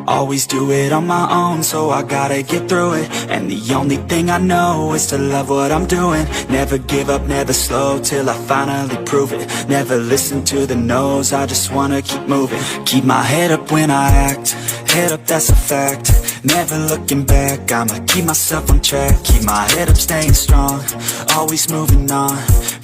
Always do it on my own, so I gotta get through it. And the only thing I know is to love what I'm doing. Never give up, never slow, till I finally prove it. Never listen to the no's, I just wanna keep moving. Keep my head up when I act, head up, that's a fact. Never looking back, I'ma keep myself on track. Keep my head up, staying strong, always moving on.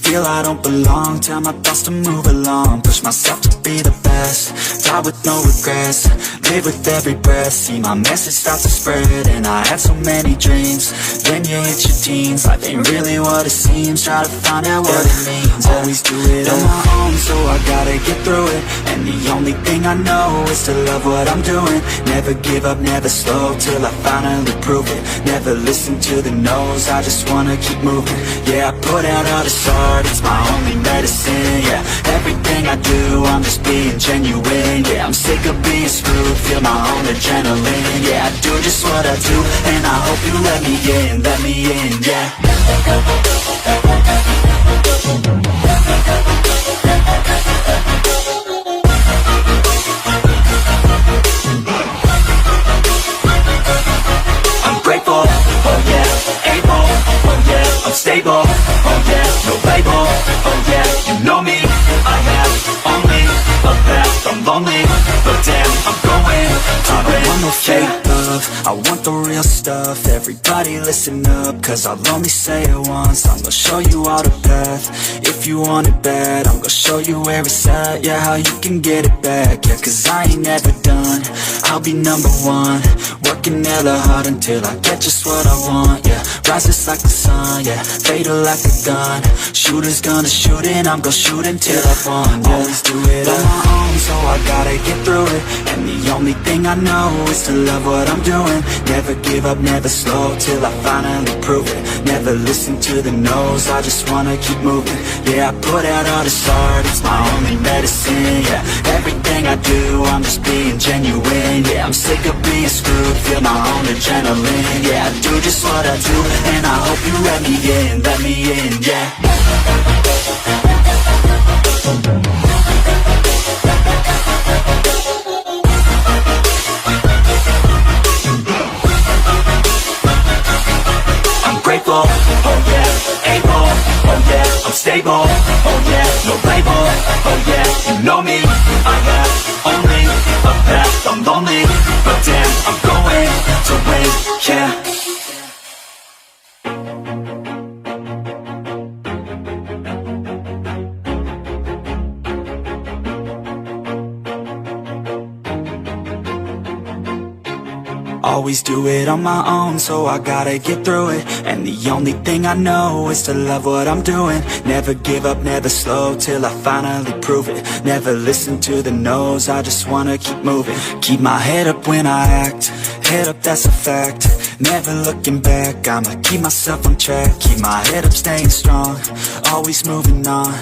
Feel I don't belong, tell my thoughts to move along. Push myself to be the best, die with no regrets. Live with every breath, see my message start to spread. And I had so many dreams, then you hit your teens. Life ain't really what it seems, try to find out what it means. Always do it on my own, so I gotta get through it. And the only thing I know is to love what I'm doing. Never give up, never slow, till I finally prove it. Never listen to the no's, I just wanna keep moving. Yeah, I put out all this art, it's my only medicine. Yeah, everything I do, I'm just being genuine. Yeah, I'm sick of being screwed, feel my own adrenaline. Yeah, I do just what I do, and I hope you let me in, yeah. I'm grateful, oh yeah, able, oh yeah, I'm stable, oh yeah, no label, oh yeah, you know me, I have only a path, I'm lonely, but damn, I'm going to win. I don't want no fake love, I want the real stuff. Everybody listen up, cause I'll only say it once. I'm gonna show you all the path, if you want it bad. I'm gonna show you where it's at, yeah, how you can get it back. Yeah, cause I ain't never done, I'll be number one. Working hella hard until I get just what I want, yeah. Rises like the sun, yeah, fatal like a gun. Shooters gonna shoot and I'm gonna shoot until I won, yeah. Always do it on my own, so I gotta get through it. And the only thing I know is to love what I'm doing. Never give up, never slow, till I finally prove it. Never listen to the no's, I just wanna keep moving. Yeah, I put out all this art, it's my only medicine. Yeah, everything I do, I'm just being genuine. Yeah, I'm sick of being screwed, feel my own adrenaline. Yeah, I do just what I do, and I hope you let me in, yeah. I'm grateful, oh yeah, able, oh yeah, I'm stable, oh yeah, no label, oh yeah, you know me, I have only a path, I'm lonely, but damn, I'm going to win, yeah. Always do it on my own, so I gotta get through it. And the only thing I know is to love what I'm doing. Never give up, never slow, till I finally prove it. Never listen to the no's, I just wanna keep moving. Keep my head up when I act, head up, that's a fact. Never looking back, I'ma keep myself on track. Keep my head up, staying strong, always moving on.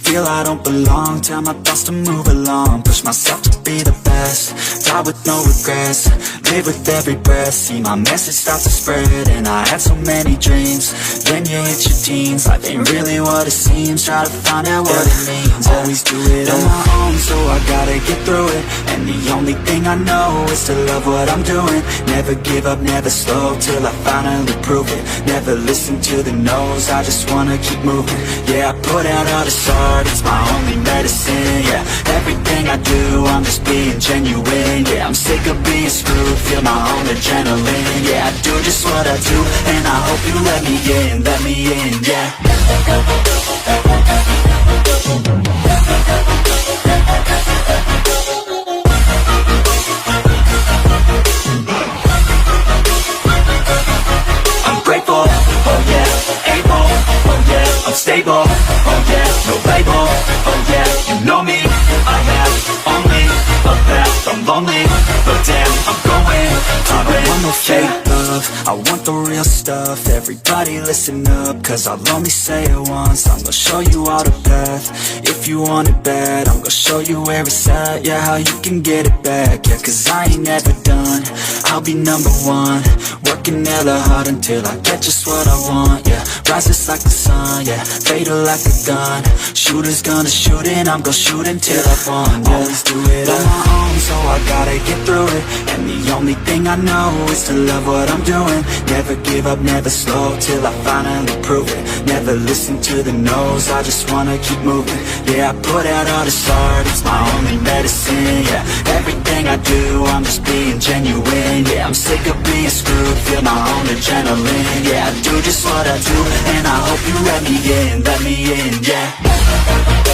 Feel I don't belong, tell my thoughts to move along. Push myself to be the best, die with no regrets. Live with every breath, see my message start to spread. And I had so many dreams, then you hit your teens. Life ain't really what it seems, try to find out what it means. Always do it on my own, so I gotta get through it. And the only thing I know is to love what I'm doing. Never give up, never slow, till I finally prove it. Never listen to the no's, I just wanna keep moving. Yeah, I put out all this art, it's my only medicine. Yeah, everything I do, I'm just being genuine. Yeah, I'm sick of being screwed, feel my own adrenaline. Yeah, I do just what I do, and I hope you let me in, yeah. I'm grateful, oh yeah, able, oh yeah, I'm stable, oh yeah, no label, oh yeah, you know me, I have only a path, I'm lonely, but damn, I'm going to win. I don't want no fake love, I want the real stuff. Everybody listen up, cause I'll only say it once. I'm gonna show you all the path, if you want it bad. I'm gonna show you where it's at, yeah, how you can get it back. Yeah, cause I ain't never done, I'll be number one. Working hella hard until I get just what I want, yeah. Rises like the sun, yeah. Fatal like a gun. Shooters gonna shoot and I'm gonna shoot until I won, yeah. Always do it on my own, so I gotta get through it. And the only thing I know is to love what I'm doing. Never give up, never slow, till I finally prove it. Never listen to the no's, I just wanna keep moving. Yeah, I put out all this art, it's my only medicine, yeah. Everything I do, I'm just being genuine, yeah. I'm sick of being screwed, feel my own adrenaline, yeah. I do just what I do, and I hope you let me in, yeah.